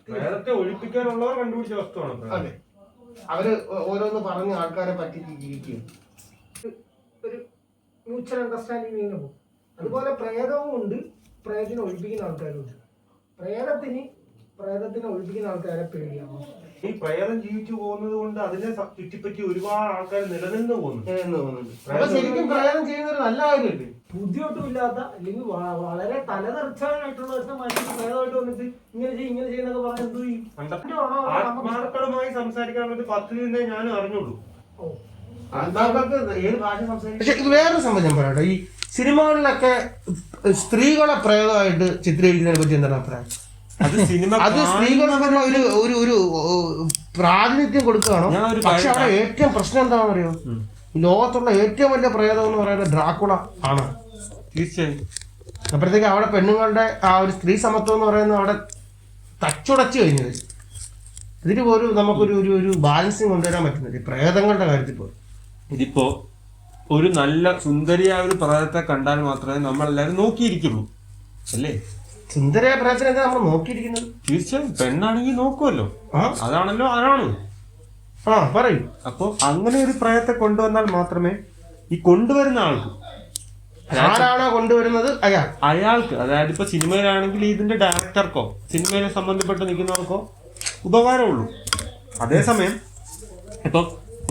പ്രേതത്തെ ഒഴിപ്പിക്കാനുള്ളവർ കണ്ടുപിടിച്ച വസ്തുവാണ്. അതെ, അവര് ഓരോന്ന് പറഞ്ഞ് ആൾക്കാരെ പറ്റിച്ച് ജീവിക്കും. ഒരു മ്യൂച്വൽ അണ്ടർസ്റ്റാൻഡിങ് ഇങ്ങനെ പോകും. അതുപോലെ പ്രേതവും ഉണ്ട്, പ്രേതത്തിനെ ഒഴിപ്പിക്കുന്ന ആൾക്കാരും ഉണ്ട്. പ്രേതത്തിനെ ഒഴിപ്പിക്കുന്ന ആൾക്കാരെ പേടിയാണോ? ഈ പ്രേതം ജീവിച്ചു പോകുന്നത് കൊണ്ട് അതിനെ ചുറ്റിപ്പറ്റി ഒരുപാട് ആൾക്കാർ നിലനിന്ന് പോകുന്നുണ്ട്. ശരിക്കും പ്രേതം ചെയ്യുന്നൊരു നല്ല കാര്യമല്ലേ? ബുദ്ധിയൊട്ടും ഇല്ലാത്ത അല്ലെങ്കിൽ വളരെ തലതെറിച്ചായിട്ടുള്ള പ്രേതമായിട്ട് വന്നിട്ട് ഇങ്ങനെ ചെയ്യുന്നൊക്കെ പറഞ്ഞാൽ എന്ത് ചെയ്യും? ആത്മാക്കളുമായി സംസാരിക്കാൻ വേണ്ടി പദ്ധതി ഞാനും അറിഞ്ഞുള്ളൂ. ആത്മാക്കൾക്ക് ഏത് ഭാഷ സംസാരിക്കും? പക്ഷെ ഇത് വേറൊരു സംഭവം ഞാൻ പറയട്ടെ. ഈ സിനിമകളിലൊക്കെ സ്ത്രീകളെ പ്രേതമായിട്ട് ചിത്രീകരിക്കുന്നതിനെ പറ്റി എന്താണ് അഭിപ്രായം? അത് സ്ത്രീകൾക്കുള്ള ഒരു പ്രാതിനിധ്യം കൊടുക്കുകയാണോ? പക്ഷെ അവിടെ ഏറ്റവും പ്രശ്നം എന്താണെന്ന് അറിയോ? ലോകത്തുള്ള ഏറ്റവും വലിയ പ്രേതം എന്ന് പറയുന്നത് ഡ്രാക്കുള ആണ്. തീർച്ചയായും. അപ്പോഴത്തേക്ക് അവിടെ പെണ്ണുങ്ങളുടെ ആ ഒരു സ്ത്രീ സമത്വം എന്ന് പറയുന്നത് അവിടെ തച്ചുടച്ചു കഴിഞ്ഞത്. ഇതിന് പോലും നമുക്കൊരു ഒരു ബാലൻസിങ് കൊണ്ടുവരാൻ പറ്റുന്നില്ല പ്രേതങ്ങളുടെ കാര്യത്തിൽ പോലും. ഇതിപ്പോ ഒരു നല്ല സുന്ദരിയായ ഒരു പ്രേതത്തെ കണ്ടാൽ മാത്രമേ നമ്മളെല്ലാരും നോക്കിയിരിക്കുള്ളൂ അല്ലേ? സുന്ദരമായ പ്രേതത്തിനെ നമ്മൾ നോക്കിയിരിക്കുന്നത്. തീർച്ചയായും. പെണ്ണാണെങ്കിൽ നോക്കുമല്ലോ, അതാണല്ലോ ആണാണ്. പറയൂ. അപ്പൊ അങ്ങനെ ഒരു പ്രേതത്തെ കൊണ്ടുവന്നാൽ മാത്രമേ ഈ കൊണ്ടുവരുന്ന ആൾക്ക്, ആരാണോ കൊണ്ടുവരുന്നത് അയാൾക്ക്, അതായത് ഇപ്പൊ സിനിമയിലാണെങ്കിൽ ഇതിന്റെ ഡയറക്ടർക്കോ സിനിമയിലെ സംബന്ധപ്പെട്ട് നിൽക്കുന്നവർക്കോ ഉപകാരമുള്ളൂ. അതേസമയം ഇപ്പൊ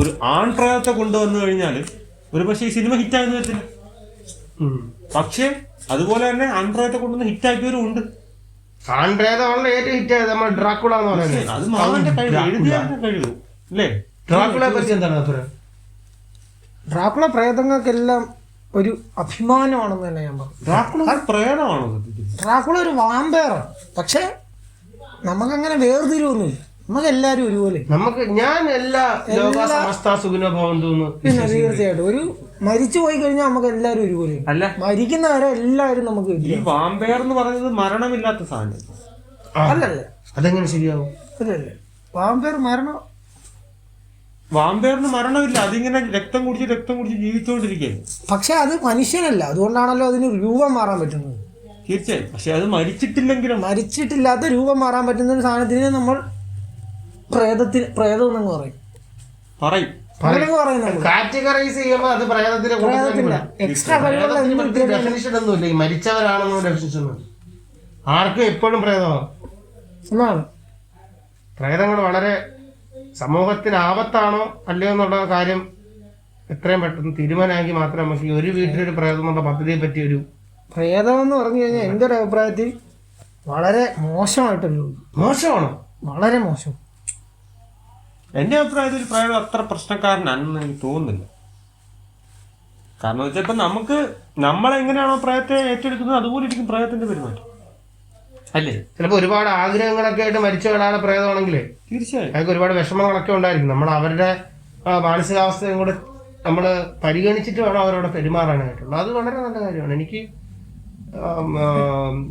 ഒരു ആൺ പ്രേതത്തെ കൊണ്ടുവന്നു കഴിഞ്ഞാൽ ഒരു പക്ഷേ ഈ സിനിമ ഹിറ്റായെന്ന് വരത്തില്ല. പക്ഷേ അതുപോലെ തന്നെ ആൺപ്രേതത്തെ കൊണ്ടുവന്ന് ഹിറ്റാക്കിയവരും ഉണ്ട്. ആൺപ്രേതമാണല്ലോ ഏറ്റവും ഹിറ്റായത് നമ്മൾ ഡ്രാക്കുള എന്ന് പറയുന്നത്. അത് മാവന്റെ കഴിവ്, എഴുതിയാന്റെ കഴിവ് അല്ലേ? ഡ്രാക്കുളയെ പറ്റി എന്താണ് അഭിപ്രായം? ഡ്രാക്കുള പ്രേതങ്ങൾക്കെല്ലാം ഒരു അഭിമാനമാണെന്ന് തന്നെ ഞാൻ പറഞ്ഞു. ഡ്രാക്കുള പ്രേതമാണോ? ഡ്രാക്കുള ഒരു വാമ്പയറാണ്. പക്ഷെ നമുക്കങ്ങനെ വേർതിരിവൊന്നുമില്ല. നമുക്ക് എല്ലാരും ഒരുപോലെ. ഞാൻ എല്ലാ പിന്നെ തീർച്ചയായിട്ടും ഒരു മരിച്ചു പോയി കഴിഞ്ഞാൽ നമുക്ക് എല്ലാരും ഒരുപോലെ. അല്ല, മരിക്കുന്നവരെ എല്ലാവരും നമുക്ക്. ഈ വാമ്പയർ എന്ന് പറയുന്നത് മരണമില്ലാത്ത സാധനം അല്ലല്ലേ? അതെങ്ങനെ ശരിയാവും? അല്ലല്ലേ, വാമ്പയർ വാമ്പയറിന് മരണമില്ല. അതിങ്ങനെ രക്തം കുടിച്ച് ജീവിച്ചുകൊണ്ടിരിക്കുകയാണ്. പക്ഷെ അത് മനുഷ്യനല്ല, അതുകൊണ്ടാണല്ലോ അതിന് രൂപം മാറാൻ പറ്റുന്നത്. തീർച്ചയായും. പക്ഷെ അത് മരിച്ചിട്ടില്ലാത്ത രൂപം മാറാൻ പറ്റുന്ന ഒരു സാധനത്തിന് നമ്മൾ പ്രേതം എന്ന് പറയും. കാറ്റഗറൈസ് ചെയ്യുമ്പോൾ അത് പ്രേതത്തിന് എക്സ്ട്രാ ഡെഫിനിഷൻ ഒന്നുമില്ല. ഈ മരിച്ചവരാണെന്നോ ഡെഫിനിഷൻ ഒന്നും. ആർക്കും എപ്പോഴും പ്രേതമാണ്. പ്രേതങ്ങൾ വളരെ സമൂഹത്തിന് ആപത്താണോ അല്ലയോ എന്നുള്ള കാര്യം എത്രയും പെട്ടെന്ന് തീരുമാനമാക്കി മാത്രമേ നമുക്ക് ഒരു വീട്ടിലൊരു പ്രേതം എന്നുള്ള പദ്ധതിയെ പറ്റി ഒരു പ്രേതം എന്ന് പറഞ്ഞു കഴിഞ്ഞാൽ എൻ്റെ ഒരു അഭിപ്രായത്തിൽ വളരെ മോശമായിട്ടല്ലോ. മോശമാണോ? വളരെ മോശം. എന്റെ അഭിപ്രായത്തിൽ പ്രേതം അത്ര പ്രശ്നക്കാരനാണെന്ന് എനിക്ക് തോന്നുന്നില്ല. കാരണം വെച്ചാൽ ഇപ്പൊ നമ്മളെങ്ങനെയാണോ പ്രേതത്തെ ഏറ്റെടുക്കുന്നത് അതുപോലെ ഇരിക്കും പ്രേതത്തിന്റെ പെരുമാറ്റം അല്ലേ? ചിലപ്പോൾ ഒരുപാട് ആഗ്രഹങ്ങളൊക്കെ ആയിട്ട് മരിച്ച ഒരാളെ പ്രേതമാണെങ്കിലേ തീർച്ചയായും അതൊക്കെ ഒരുപാട് വിഷമങ്ങളൊക്കെ ഉണ്ടായിരിക്കും. നമ്മൾ അവരുടെ മാനസികാവസ്ഥയും കൂടെ നമ്മൾ പരിഗണിച്ചിട്ട് വേണം അവരോട് പെരുമാറാനായിട്ടുള്ളത്. അത് വളരെ നല്ല കാര്യമാണ്. എനിക്ക്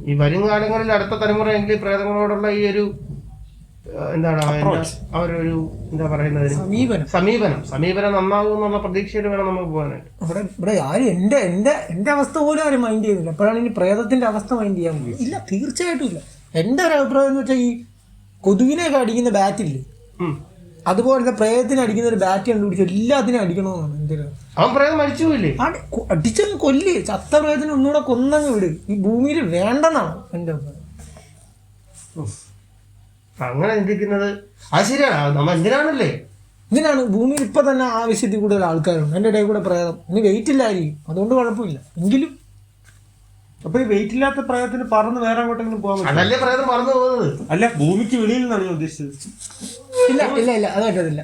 ഈ വരും കാലങ്ങളിൽ അടുത്ത തലമുറയെങ്കിൽ പ്രേതങ്ങളോടുള്ള ഈ ഒരു എന്താണ് അവരൊരു എന്താ പറയുന്നത് സമീപനം നന്നാകും എന്നുള്ള പ്രതീക്ഷയിൽ വേണം നമുക്ക് പോകാനായിട്ട്. ഇവിടെ ആരും എന്റെ അവസ്ഥ പോലും ആരും മൈൻഡ് ചെയ്യുന്നില്ല. എപ്പോഴാണ് ഇനി പ്രേതത്തിന്റെ അവസ്ഥ മൈൻഡ് ചെയ്യാൻ പറ്റും? ഇല്ല, തീർച്ചയായിട്ടും ഇല്ല. എന്റെ ഒരു അഭിപ്രായം എന്ന് വെച്ചാൽ ഈ കൊതുകിനെയൊക്കെ അടിക്കുന്ന ബാറ്റില്ലേ, അതുപോലത്തെ പ്രേതത്തിന് അടിക്കുന്ന ഒരു ബാറ്റ് കണ്ടുപിടിച്ച് എല്ലാത്തിനും അടിക്കണമെന്നാണ് എന്റെ ഒരു. അവൻ പ്രേതം മരിച്ചു പോയില്ലേ? അടിച്ചങ്ങ് കൊല്ലേ, ചത്ത പ്രേതത്തിന് ഒന്നുകൂടെ കൊന്നങ്ങ് വിട്. ഈ ഭൂമിയിൽ വേണ്ടെന്നാണ് എന്റെ അഭിപ്രായം. അങ്ങനെ ചിന്തിക്കുന്നത് അത് ശരിയാണ്. നമ്മൾ എന്തിനാണ് ഭൂമിയിൽ ഇപ്പൊ തന്നെ ആവശ്യത്തിൽ കൂടുതൽ ആൾക്കാരുണ്ട്. എൻ്റെ ഇടയിൽ കൂടെ പ്രേതം ഇനി വെയിറ്റ് ഇല്ലായിരിക്കും, അതുകൊണ്ട് കുഴപ്പമില്ല. എങ്കിലും അപ്പൊ ഈ വെയിറ്റ് ഇല്ലാത്ത പ്രേതത്തിന് പറന്ന് വേറെ അങ്ങോട്ടെങ്കിലും പോകാൻ അതല്ലേ പ്രേതം പറന്നു പോകുന്നത്? അല്ല, ഭൂമിക്ക് വെളിയിൽ നിന്നാണ് ഞാൻ ഉദ്ദേശിച്ചത്. ഇല്ല, അത് പറ്റത്തില്ല.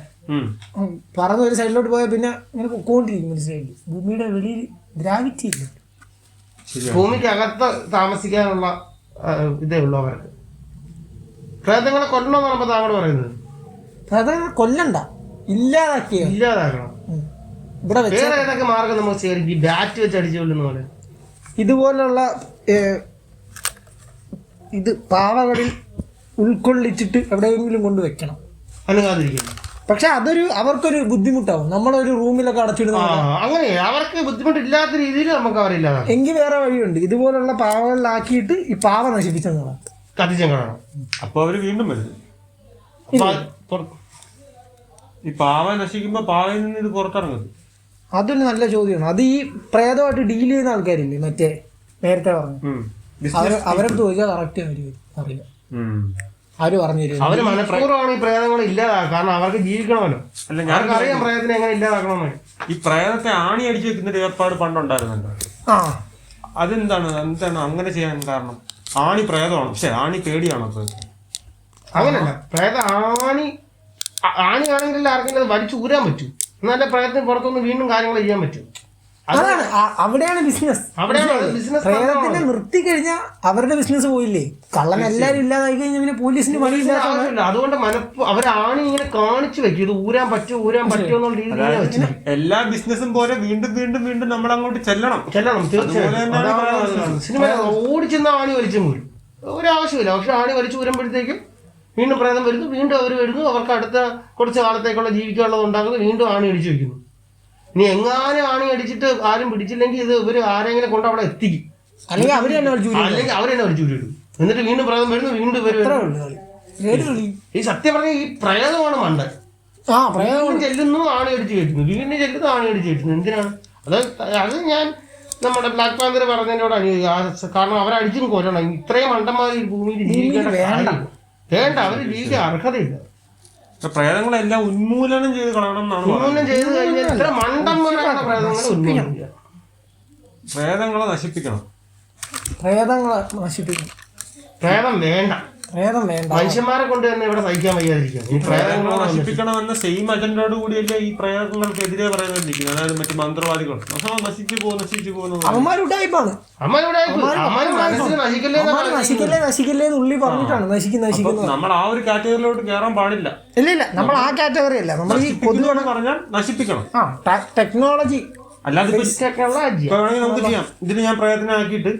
പറന്ന് ഒരു സൈഡിലോട്ട് പോയാൽ പിന്നെ ഇങ്ങനെ പൊക്കോണ്ടിരിക്കും. മനസ്സിലായില്ലേ? ഭൂമിയുടെ വെളിയിൽ ഗ്രാവിറ്റി ഇല്ല. ഭൂമിക്ക് അകത്ത് താമസിക്കാനുള്ള ഇതേ ഉള്ളൂ അവർക്ക്. പ്രേതങ്ങളെ കൊല്ലണമെന്നാണ് താങ്കൾ പറയുന്നത്. പ്രേതങ്ങളെ കൊല്ലണ്ട, ഇല്ലാതാക്കണം. ഇവിടെ വേറെ ഏതൊക്കെ മാർഗം നമുക്ക് ശരിക്കും ഈ ബാറ്റ് വെച്ച് അടിച്ചു കൊല്ലുന്ന പോലെ ഇതുപോലുള്ള ഇത് പാവകളിൽ ഉൾക്കൊള്ളിച്ചിട്ട് എവിടെയെങ്കിലും കൊണ്ട് വെക്കണം, അനങ്ങാതിരിക്കണം. പക്ഷെ അവർക്കൊരു ബുദ്ധിമുട്ടാവും. നമ്മളൊരു റൂമിലൊക്കെ അടച്ചിടുന്ന അങ്ങനെ അവർക്ക് ബുദ്ധിമുട്ടില്ലാത്ത രീതിയിൽ നമുക്ക് അവരില്ല. എങ്കിൽ വേറെ വഴിയുണ്ട്. ഇതുപോലുള്ള പാവകളിലാക്കിയിട്ട് ഈ പാവ നശിപ്പിച്ചെന്നാണ്. കത്തിച്ചും കാണാം. അപ്പൊ അവര് വീണ്ടും വരുന്നു. ഈ പാവ നശിക്കുമ്പോ പാവയിൽ നിന്ന് ഇത് പുറത്തിറങ്ങുന്നത്. അതൊരു നല്ല ചോദ്യമാണ്. അത് ഈ പ്രേതമായിട്ട് ഡീൽ ചെയ്യുന്ന ആൾക്കാരില്ലേ, മറ്റേ നേരത്തെ പറഞ്ഞു, അവരടുത്ത് ചോദിച്ചാൽ കറക്റ്റ് അറിയില്ല. അവര് പറഞ്ഞു തരും. അവര് മനഃപൂർവ്വമാണ് ഈ പ്രേതങ്ങൾ ഇല്ലാതാക്കുക. കാരണം അവർക്ക് ജീവിക്കണമല്ലോ. അല്ല, ഞാനൊക്കെ അറിയാം പ്രേതത്തിനെ എങ്ങനെ ഇല്ലാതാക്കണമെന്ന്. ഈ പ്രേതത്തെ ആണി അടിച്ചു വെക്കുന്ന ഒരു ഏർപ്പാട് പണ്ടുണ്ടായിരുന്നല്ലോ. അതെന്താണ് അങ്ങനെ ചെയ്യാൻ കാരണം? ആണി പ്രേതമാണ്, പക്ഷെ ആണി പേടിയാണോ? അങ്ങനല്ല, പ്രേത ആണിയാണെങ്കിൽ ആർക്കെങ്കിലും അത് വലിച്ചു ഊരാൻ പറ്റും. എന്നാലേ പ്രേതത്തിന് പുറത്തുനിന്ന് വീണ്ടും കാര്യങ്ങൾ ചെയ്യാൻ പറ്റും. അതാണ് അവിടെയാണ് ബിസിനസ്. പ്രേതത്തിനെ നിർത്തി കഴിഞ്ഞാൽ അവരുടെ ബിസിനസ് പോയില്ലേ. കള്ളൻ എല്ലാരും ഇല്ലാതായി കഴിഞ്ഞാൽ പിന്നെ പോലീസിന് പണിയില്ല. അതുകൊണ്ട് അവരാണി ഇങ്ങനെ കാണിച്ചു വെക്കും, ഇത് ഊരാൻ പറ്റുമോ എന്നുള്ള രീതിയിൽ. എല്ലാ ബിസിനസ്സും പോലെ വീണ്ടും വീണ്ടും വീണ്ടും നമ്മൾ അങ്ങോട്ട് ചെല്ലണം. തീർച്ചയായും സിനിമ ഓടിച്ചെന്ന ആണി വലിച്ചു ഊരും, ഒരാവശ്യമില്ല. പക്ഷെ ആണി വലിച്ചു ഊരുമ്പോഴത്തേക്കും വീണ്ടും പ്രേതം വരുന്നു, വീണ്ടും അവർ വരുന്നു, അവർക്ക് അടുത്ത കുറച്ച് കാലത്തേക്കുള്ള ജീവിക്കാനുള്ളത് ഉണ്ടാക്കുന്നു, വീണ്ടും ആണി അടിച്ചു വെക്കുന്നു. ഇനി എങ്ങാനും ആണി അടിച്ചിട്ട് ആരും പിടിച്ചില്ലെങ്കിൽ ഇത് ഇവര് ആരെങ്കിലും കൊണ്ട് അവിടെ എത്തിക്കും, അല്ലെങ്കിൽ അവർ തന്നെ വലിച്ചു ഊരിടും. എന്നിട്ട് വീണ്ടും പ്രേതം വരുന്നു, വീണ്ടും ഇവര്. ഈ സത്യം പറഞ്ഞ ഈ പ്രേതമാണ് മണ്ടൻ. വീണ്ടും ചെല്ലുന്നു, ആണി അടിച്ചു കയറ്റുന്നു, വീണ്ടും ചെല്ലുന്നു, ആണി അടിച്ചു കയറ്റുന്നു. എന്തിനാണ് അത് ഞാൻ നമ്മുടെ ബ്ലാക്ക് പാന്തർ പറഞ്ഞതിനോട് അനുഭവിക്കും. കാരണം അവരടിച്ചും കൊല്ലണം. ഇത്രയും മണ്ടന്മാർ ഈ ഭൂമിയിൽ ജീവിക്കേണ്ട വേണ്ട, അവര് ജീവിക്കാൻ അർഹതയില്ല. പ്രേതങ്ങളെല്ലാം ഉന്മൂലനം ചെയ്ത് കളയണം എന്നാണ്. ഉന്മൂലനം ചെയ്ത് കഴിഞ്ഞാൽ ഇത്ര മണ്ടന്മാരാണ് പ്രേതങ്ങളെ നശിപ്പിക്കണം. പ്രേതം വേണ്ട, മനുഷ്യന്മാരെ കൊണ്ട് തന്നെ ഇവിടെ സഹിക്കാൻ വയ്യാതിരിക്കും. ഈ പ്രേതങ്ങളെ നശിപ്പിക്കണമെന്ന സെയിം അജണ്ടയോട് കൂടിയല്ലേ ഈ പ്രേതങ്ങൾക്കെതിരെ പറയുന്നിരിക്കുന്നത്. അതായത് മറ്റു മന്ത്രവാദികൾ നശിച്ചു പോകുന്നു. നമ്മൾ ആ ഒരു കാറ്റഗറിയിലോട്ട് കയറാൻ പാടില്ല. ഇല്ല, നമ്മൾ ആ കാറ്റഗറി അല്ല. നമ്മൾ ഈ പൊതുവാണ് പറഞ്ഞാൽ നശിപ്പിക്കണം. ടെക്നോളജി അല്ലാതെ വേണമെങ്കിൽ നമുക്ക് ചെയ്യാം. ഇതിന് ഞാൻ പ്രയത്നം ആക്കിയിട്ട്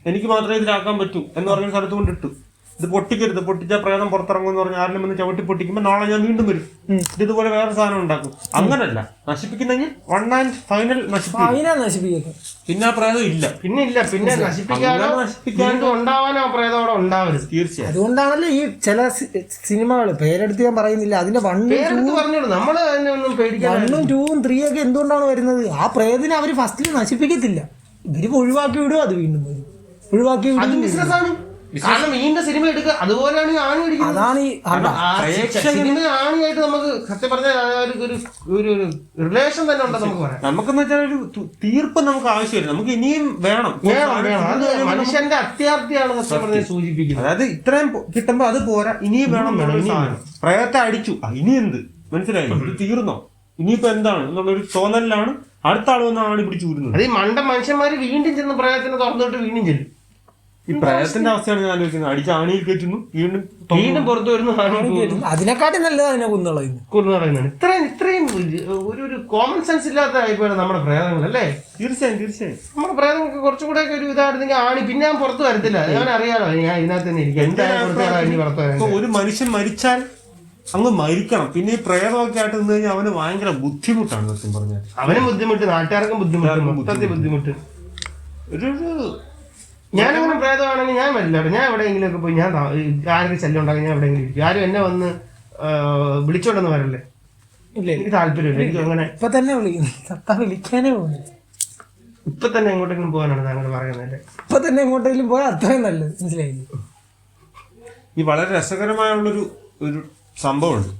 എനിക്ക് മാത്രമേ ഇതിലാക്കാൻ പറ്റൂ എന്ന് പറഞ്ഞ സ്ഥലത്ത് കൊണ്ടിട്ടു. ഇത് പൊട്ടിക്കരുത്, പൊട്ടിച്ചാൽ പ്രേതം പുറത്തിറങ്ങും എന്ന് പറഞ്ഞാൽ ആരിലും വന്ന് ചവിട്ടി പൊട്ടിക്കുമ്പോൾ നാളെ ഞാൻ വീണ്ടും വരും, ഇതുപോലെ വേറെ സാധനം ഉണ്ടാക്കും. അങ്ങനല്ല, നശിപ്പിക്കുന്നെങ്കിൽ വൺ ആൻഡ് ഫൈനൽ നശിപ്പിക്കും. പിന്നെ ആ പ്രേതം ഇല്ല, പിന്നെ നശിപ്പിക്കാനും ഉണ്ടാവാനോ പ്രേതം അവിടെ ഉണ്ടാവരുത്. തീർച്ചയായും. അതുകൊണ്ടാണല്ലോ ഈ ചില സിനിമകൾ, പേരെടുത്ത് ഞാൻ പറയുന്നില്ല, അതിന്റെ 1, 2, 3 ഒക്കെ എന്തുകൊണ്ടാണ് വരുന്നത്? ആ പ്രേതത്തിനെ അവര് ഫസ്റ്റിൽ നശിപ്പിക്കത്തില്ല, ഇവര് ഒഴിവാക്കി വിടും, അത് വീണ്ടും വരും, ഒഴിവാക്കി വിടും. ബിസിനസ്സാണ്. കാരണം വീണ്ടും സിനിമ എടുക്കുക, അതുപോലെയാണ് ഈ ആണി അടിക്കുന്നത്. ആണിയായിട്ട് നമുക്ക് സത്യം പറഞ്ഞ ഒരു റിലേഷൻ തന്നെ ഉണ്ട്. നമുക്ക് പറയാം, നമുക്കെന്ന് വെച്ചാൽ ഒരു തീർപ്പ് നമുക്ക് ആവശ്യമില്ല, നമുക്ക് ഇനിയും വേണം. അത് മനുഷ്യന്റെ അത്യാർത്ഥിയാണ് സത്യം പറഞ്ഞ സൂചിപ്പിക്കുന്നത്. അതായത് ഇത്രയും കിട്ടുമ്പോ അത് പോരാ, ഇനിയും വേണം. പ്രയത്തെ അടിച്ചു, ഇനി എന്ത് മനസ്സിലായി, ഇത് തീർന്നോ, ഇനിയിപ്പോ എന്താണ് എന്നുള്ളൊരു തോന്നലിലാണ് അടുത്ത ആൾ വന്ന് ആണി പിടിച്ചു ഊരുന്നത്. അത് ഈ മണ്ട മനുഷ്യന്മാര് വീണ്ടും ചെന്ന് പ്രയത്തിന് തുറന്നിട്ട് വീണ്ടും ചെല്ലും. ഈ പ്രയത്തിന്റെ അവസ്ഥയാണ് ഞാൻ ആലോചിക്കുന്നത്. അടിച്ച് ആണിയിൽ കയറ്റുന്നു, വീണ്ടും പുറത്തു വരുന്നു. അതിനെക്കാട്ടി നല്ലത് അതിനെ കുന്നുകളയുന്നതാണ്. ഇത്രയും ഒരു കോമൺ സെൻസ് ഇല്ലാത്ത ആയിപ്പോയാണ് നമ്മുടെ പ്രേതങ്ങൾ, അല്ലേ? തീർച്ചയായും നമ്മുടെ പ്രേതങ്ങൾക്ക് കുറച്ചുകൂടെ ഒക്കെ ഒരു ഇതായിരുന്നെങ്കിൽ ആണി പിന്നെ ഞാൻ പുറത്ത് വരത്തില്ല. ഞാൻ അറിയാലോ, ഞാൻ ഇതിനകത്ത് തന്നെ ഇരിക്കും. എന്തായാലും ഒരു മനുഷ്യൻ മരിച്ചാൽ അങ്ങ് മരിക്കണം. പിന്നെ ഈ പ്രേതമൊക്കെ ആയിട്ട് നിന്ന് കഴിഞ്ഞാൽ അവന് ഭയങ്കര ബുദ്ധിമുട്ടാണ് സത്യം പറഞ്ഞാൽ. അവനും ബുദ്ധിമുട്ട്, നാട്ടുകാർക്കും ബുദ്ധിമുട്ട്. ഒരു ഞാനങ്ങനെ പ്രേതമാണെങ്കിൽ ഞാൻ വരില്ല. ഞാൻ എവിടെയെങ്കിലും ഒക്കെ പോയി ഞാൻ ആരെങ്കിലും ശല്യം ഉണ്ടാക്കി ഞാൻ എവിടെയെങ്കിലും ഇരിക്കും. ആരും എന്നെ വന്ന് വിളിച്ചോണ്ടെന്ന് വരല്ലേ, എനിക്ക് താല്പര്യമില്ല. എനിക്ക് അങ്ങനെ ഇപ്പൊ തന്നെ വിളിക്കാനേ പോകുന്നു. ഇപ്പൊ തന്നെ എങ്ങോട്ടെങ്കിലും പോകാനാണ് താങ്കൾ പറയുന്നത്. ഇപ്പൊ തന്നെ എങ്ങോട്ടെങ്കിലും പോയാൽ അത്രയും നല്ലത്, മനസ്സിലായില്ലേ? ഈ വളരെ രസകരമായുള്ളൊരു സംഭവമുണ്ട്.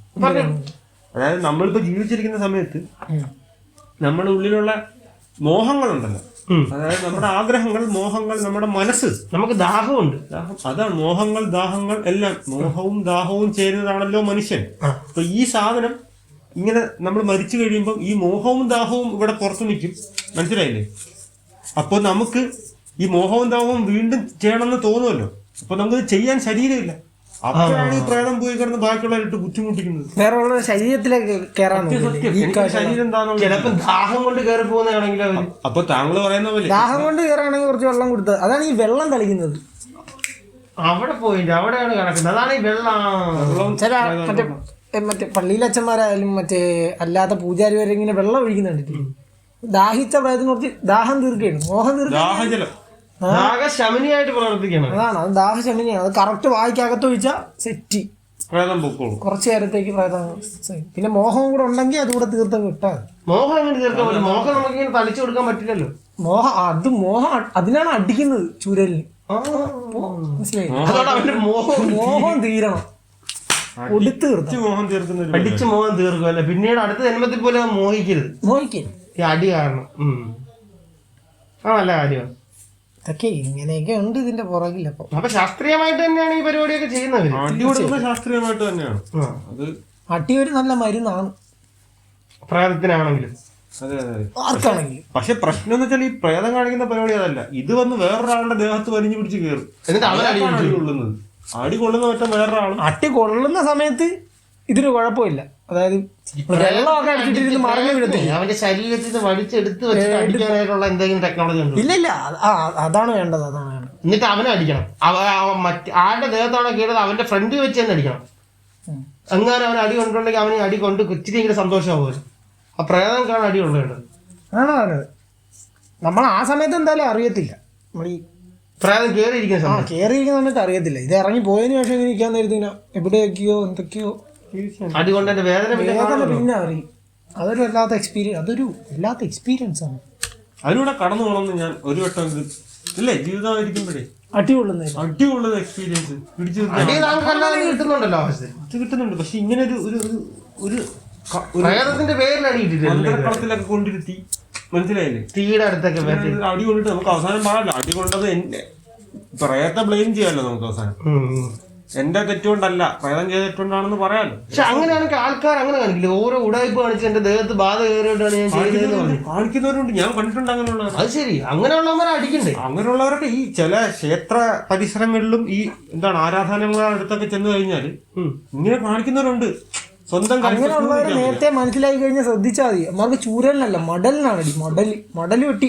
അതായത് നമ്മളിപ്പോ ജീവിച്ചിരിക്കുന്ന സമയത്ത് നമ്മുടെ ഉള്ളിലുള്ള മോഹങ്ങളുണ്ടല്ലോ, അതായത് നമ്മുടെ ആഗ്രഹങ്ങൾ, മോഹങ്ങൾ, നമ്മുടെ മനസ്സ്, നമുക്ക് ദാഹമുണ്ട്. അതാണ് മോഹങ്ങൾ, ദാഹങ്ങൾ എല്ലാം. മോഹവും ദാഹവും ചേരുന്നതാണല്ലോ മനുഷ്യൻ. അപ്പൊ ഈ സാധനം ഇങ്ങനെ നമ്മൾ മരിച്ചു കഴിയുമ്പോൾ ഈ മോഹവും ദാഹവും ഇവിടെ പുറത്തു നിൽക്കും, മനസ്സിലായില്ലേ? അപ്പോൾ നമുക്ക് ഈ മോഹവും ദാഹവും വീണ്ടും ചെയ്യണമെന്ന് തോന്നുമല്ലോ. അപ്പൊ നമുക്കത് ചെയ്യാൻ ശരീരമില്ല. അപ്പോഴാണ് ഈ പ്രേതം പോയി കിടന്ന് ബാക്കിയുള്ളവരിട്ട് ബുദ്ധിമുട്ടിക്കുന്നത്. വേറെ ശരീരത്തിലേക്ക് ശരീരം എന്താണോ ചിലപ്പോൾ ദാഹം കൊണ്ട് കയറി പോകുന്നതാണെങ്കിൽ. അപ്പൊ താങ്കൾ പറയുന്ന പോലെ ദാഹം കൊണ്ട് കയറാണെങ്കിൽ കുറച്ച് വെള്ളം കൊടുത്തത്, അതാണ് ഈ വെള്ളം തളിക്കുന്നത്. അവിടെ പോയിട്ട് അവിടെയാണ് കിടക്കുന്നത്, അതാണ് ഈ വെള്ളം. ചില മറ്റേ പള്ളിയിലച്ഛന്മാരായാലും മറ്റേ അല്ലാത്ത പൂജാരി വരെ ഇങ്ങനെ വെള്ളം ഒഴിക്കുന്നുണ്ട്. ദാഹിച്ച പ്രേതത്തിന് കുറച്ച് ദാഹം തീർക്കുകയാണ്, മോഹം തീർക്കുകയാണ്. ശമനിയായിട്ട് പ്രവർത്തിക്കണം. അതാണ്, അത് ദാഹശമനിയാണ്. അത് കറക്റ്റ് വായിക്കകത്ത് ഒഴിച്ചാൽ സെറ്റ്, പ്രേതം പൊക്കോളൂ കുറച്ചു നേരത്തേക്ക് പ്രേതം. പിന്നെ മോഹവും കൂടെ ഉണ്ടെങ്കിൽ അതുകൂടെ തീർത്തും കിട്ടാതെ. മോഹം എങ്ങനെ തീർക്കാൻ പറ്റും? മോഹം നമുക്ക് ഇങ്ങനെ തളിച്ചു കൊടുക്കാൻ പറ്റില്ലല്ലോ. മോഹം അതിനാണ് അടിക്കുന്നത് ചൂരലിന്, മനസ്സിലായി? അതോടെ അവന്റെ മോഹം തീരണം, മോഹം തീർക്കുന്ന അടിച്ച് മോഹം തീർക്കും അല്ലെ. പിന്നീട് അടുത്ത ജന്മത്തിൽ പോലെ മോഹിക്കരുത്, ഈ അടി കാരണം. നല്ല കാര്യമാണ്. ഇതൊക്കെ ഇങ്ങനെയൊക്കെ ഉണ്ട് ഇതിന്റെ പുറകിൽ. അപ്പൊ ശാസ്ത്രീയമായിട്ട് തന്നെയാണ് ഈ പരിപാടിയൊക്കെ ചെയ്യുന്നത്. അടി കൊടുക്കുന്നത് ശാസ്ത്രീയമായിട്ട് തന്നെയാണ്. അത് അടി ഒരു നല്ല മരുന്നാണ് പ്രേതത്തിനാണെങ്കിലും ആർക്കാണെങ്കിലും. പക്ഷെ പ്രശ്നം എന്ന് വെച്ചാൽ ഈ പ്രേതം കാണിക്കുന്ന പരിപാടി അതല്ല, ഇത് വന്ന് വേറൊരാളുടെ ദേഹത്ത് വലിഞ്ഞു പിടിച്ച് കയറും. എന്നിട്ട് അവരടി കൊള്ളുന്നത്, അടി കൊള്ളുന്ന മറ്റേ വേറൊരാളും. അടി കൊള്ളുന്ന സമയത്ത് ഇതിന് കുഴപ്പമില്ല. അതായത് വെള്ളമൊക്കെ അടിച്ചിട്ടിരുന്ന് മറിഞ്ഞു വീഴത്തില്ല. അവന്റെ ശരീരത്തിൽ നിന്ന് വടിച്ചെടുത്ത് വെച്ചിട്ട് അടിക്കാനായിട്ടുള്ള എന്തെങ്കിലും ടെക്നോളജി ഉണ്ട്? ഇല്ല, അതാണ് വേണ്ടത്, അതാണ് വേണ്ടത്. എന്നിട്ട് അവനെ അടിക്കണം. ആരുടെ ദേഹത്താണോ കീഴത് അവന്റെ ഫ്രണ്ട് വെച്ച് തന്നെ അടിക്കണം. എങ്ങാനും അവൻ അടി കൊണ്ടുണ്ടെങ്കിൽ അവന് അടി കൊണ്ട് ഇച്ചിരിയെങ്കിലും സന്തോഷമാവുമല്ലോ. ആ പ്രേതം കാണാൻ അടി കൊള്ളേണ്ടത് ആണോ പറഞ്ഞത്. നമ്മൾ ആ സമയത്ത് എന്തായാലും അറിയത്തില്ല. നമ്മൾ ഈ പ്രേതം കയറിയിരിക്കുന്ന സമയത്ത് കയറിയിരിക്കുന്ന സമയത്ത് അറിയത്തില്ല. ഇത് ഇറങ്ങി പോയതിനു ശേഷം ഇങ്ങനെ ഇരിക്കാൻ നേരത്തില്ല എവിടെയൊക്കെയോ എന്തൊക്കെയോ അടി കൊണ്ട് എന്റെ വേദന പിന്നെ അറിയും. അതൊരു വല്ലാത്ത എക്സ്പീരിയൻസ്, അതൊരു വല്ലാത്ത എക്സ്പീരിയൻസ് ആണ്. അതിലൂടെ കടന്നു പോകണമെന്ന് ഞാൻ ഒരു വട്ടം ഇല്ലേ ജീവിതമായിരിക്കുമ്പോഴേ അടികൊള്ളുന്ന എക്സ്പീരിയൻസ് കിട്ടുന്നുണ്ടല്ലോ. കിട്ടുന്നുണ്ട്. പക്ഷെ ഇങ്ങനെ ഒരു പ്രേതത്തിന്റെ പേരിൽ അടി കിട്ടിയിട്ടില്ല. കളത്തിലൊക്കെ കൊണ്ടിരുത്തി, മനസ്സിലായില്ലേ? തീയുടെ അടുത്തൊക്കെ അടി കൊണ്ടിട്ട് നമുക്ക് അവസാനം പാടില്ല. അടി കൊണ്ടത് എന്റെ പ്രേതത്തെ ബ്ലെയിം ചെയ്യാമല്ലോ നമുക്ക് അവസാനം. എന്റെ തെറ്റുകൊണ്ടല്ല, പ്രേതം ചെയ്ത തെറ്റുകൊണ്ടാണെന്ന് പറയാലോ. പക്ഷെ അങ്ങനെയാണെങ്കിൽ ആൾക്കാർ അങ്ങനെ കാണിക്കില്ല. ഓരോ ഉടായ്പ കാണിച്ച് എന്റെ ദേഹത്ത് ബാധ കയറിയിട്ടാണ് ഞാൻ ചെയ്തതെന്ന് കാണിക്കുന്നവരുണ്ട്. ഞാൻ കണ്ടിട്ടുണ്ട് അങ്ങനെയുള്ളവർ. അത് ശരി, അങ്ങനെയുള്ളവരെ അടിക്കണ്ടേ? അങ്ങനെയുള്ളവരൊക്കെ ഈ ചില ക്ഷേത്ര പരിസരങ്ങളിലും ഈ എന്താണ് ആരാധനാലയങ്ങളുടെ അടുത്തൊക്കെ ചെന്ന് കഴിഞ്ഞാല് ഇങ്ങനെ കാണിക്കുന്നവരുണ്ട്. സ്വന്തം അങ്ങനെയുള്ളവരെ നേരത്തെ മനസ്സിലാക്കി കഴിഞ്ഞാൽ ശ്രദ്ധിച്ചാൽ മതി. നമുക്ക് ചൂരലിനല്ല മടലിനാണ് അടി. മടല് വെട്ടി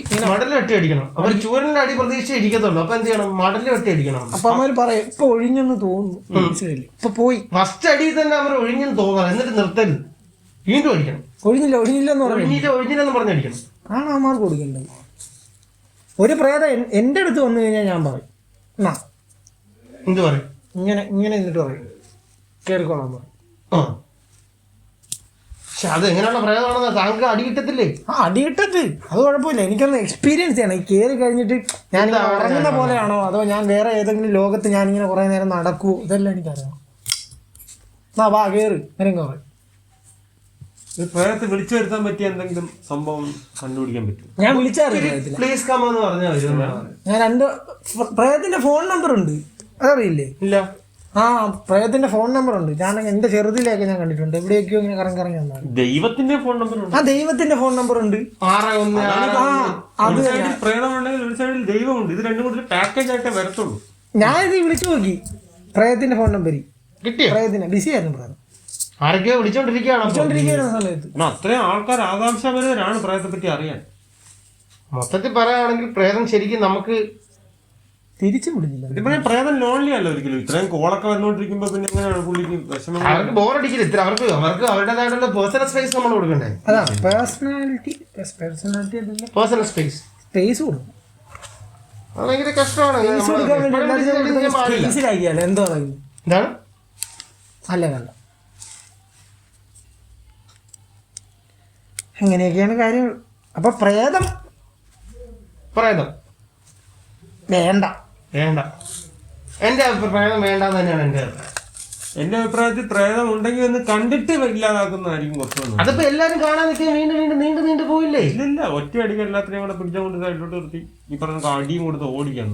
അടിക്കണം. അവർ ചൂരലിന്റെ അടി പ്രതീക്ഷ ഇരിക്കത്തുള്ളൂ. അപ്പൊ എന്ത് ചെയ്യണം? മടല് വെട്ടി അടിക്കണം. അപ്പൊ അവന്മാര് പറയാം ഇപ്പൊ ഒഴിഞ്ഞെന്ന് തോന്നുന്നു, മനസ്സിലായില്ലേ? ഇപ്പൊ പോയി ഫസ്റ്റ് അടിയിൽ തന്നെ അവർ ഒഴിഞ്ഞെന്ന് തോന്നണം. എന്നിട്ട് നിർത്തരുത്, വീണ്ടും അടിക്കണം. ഒഴിഞ്ഞില്ലെന്ന് ഒഴിഞ്ഞില്ലെന്ന് പറഞ്ഞടിക്കണം. ആണ് അവന്മാർക്ക് കൊടുക്കേണ്ടത്. ഒരു പ്രേതം എന്റെ അടുത്ത് വന്നു കഴിഞ്ഞാൽ ഞാൻ പറയും എന്നാ എന്ത് പറയും? ഇങ്ങനെ എന്നിട്ട് പറയും കേറിക്കോളാൻ പറയും. പക്ഷെ അത് എങ്ങനെയുള്ള പ്രേതമാണെന്ന് താങ്കൾ അടി കിട്ടത്തില്ലേ? അടി കിട്ടത്ത് അത് കുഴപ്പമില്ല. എനിക്കൊന്ന് എക്സ്പീരിയൻസ് ചെയ്യണം. ഈ കയറി കഴിഞ്ഞിട്ട് ഞാൻ ഉറങ്ങുന്ന പോലെയാണോ അതോ ഞാൻ വേറെ ഏതെങ്കിലും ലോകത്ത് ഞാനിങ്ങനെ കുറെ നേരം നടക്കുവോ, ഇതെല്ലാം എനിക്കറിയാം. വാ കയറി നേരം പറയും. പ്രേതത്തെ വിളിച്ചു വരുത്താൻ പറ്റിയ എന്തെങ്കിലും സംഭവം കണ്ടുപിടിക്കാൻ പറ്റും? ഞാൻ വിളിച്ചറിയില്ല. പ്ലീസ് കം എന്ന് പറഞ്ഞാൽ ഞാൻ പ്രേതത്തിന്റെ ഫോൺ നമ്പർ ഉണ്ട്, അതറിയില്ലേ? ഇല്ല. പ്രേതത്തിന്റെ ഫോൺ നമ്പർ ഉണ്ട്. ഞാൻ എന്റെ ചെറുതിലേക്ക് ഞാൻ കണ്ടിട്ടുണ്ട്. എവിടെയൊക്കെയോ ഇങ്ങനെ കറങ്ങി വന്നാൽ ദൈവത്തിന്റെ ഫോൺ നമ്പർ ഉണ്ട്. ദൈവത്തിന്റെ ഫോൺ നമ്പർ ഉണ്ട്. അത് പ്രേതമുണ്ടെങ്കിൽ ഒരു സൈഡിൽ ദൈവമുണ്ട്. ഇത് രണ്ടും കൂടി പാക്കേജ് ആയിട്ടേ വരത്തുള്ളൂ. ഞാനിത് വിളിച്ചു നോക്കി പ്രേതത്തിന്റെ ഫോൺ നമ്പർ കിട്ടിയോ? പ്രേതത്തിന് ബിസി ആയിരുന്നു. പ്രേതം ആരൊക്കെയോ വിളിച്ചോണ്ടിരിക്കുകയാണ് സമയത്ത്. അത്രയും ആൾക്കാർ ആകാംക്ഷാപരരാണ് പ്രേതത്തെ പറ്റി അറിയാൻ. മൊത്തത്തിൽ പറയുകയാണെങ്കിൽ പ്രേതം ശരിക്കും നമുക്ക് തിരിച്ചു വിടുന്നില്ല. ഇതിപ്പോ പ്രേതം ലോൺലി അല്ല ഒരിക്കലും. ഇത്രയും കോളൊക്കെ വന്നോണ്ടിരിക്കുമ്പോ പിന്നെ എങ്ങനെയാണ് പുള്ളിക്ക് വിഷമം? അവർക്ക് ബോറടിക്കില്ല. ഇത്ര അവർക്ക് അവരുടേതായിട്ടുള്ള പേഴ്സണൽ സ്പേസ് നമ്മൾ കൊടുക്കണ്ടേ? അതാണ് പേഴ്സണാലിറ്റി പേഴ്സണൽ സ്പേസ് കൊടുക്കും. അത് ഭയങ്കര കഷ്ടമാണ്. എന്തോ എന്താണ് അല്ല അങ്ങനെയൊക്കെയാണ് കാര്യങ്ങൾ. അപ്പൊ പ്രേതം വേണ്ട. എന്റെ അഭിപ്രായം വേണ്ടെന്ന് തന്നെയാണ് എന്റെ അഭിപ്രായം. എന്റെ അഭിപ്രായത്തിൽ പ്രേതം ഉണ്ടെങ്കിൽ ഒന്ന് കണ്ടിട്ട് ഇല്ലാതാക്കുന്നതായിരിക്കും കുറച്ച്. അതിപ്പോ എല്ലാരും കാണാൻ നിൽക്കുക വീണ്ടും നീണ്ടു പോയില്ലേ? ഇല്ല, ഒറ്റ അടിക്ക് എല്ലാത്തിനെയും കൂടെ പിടിച്ചുകൊണ്ട് സൈഡിലോട്ട് നിർത്തി ഈ പറഞ്ഞ അടിയും കൊടുത്ത് ഓടിക്കാൻ.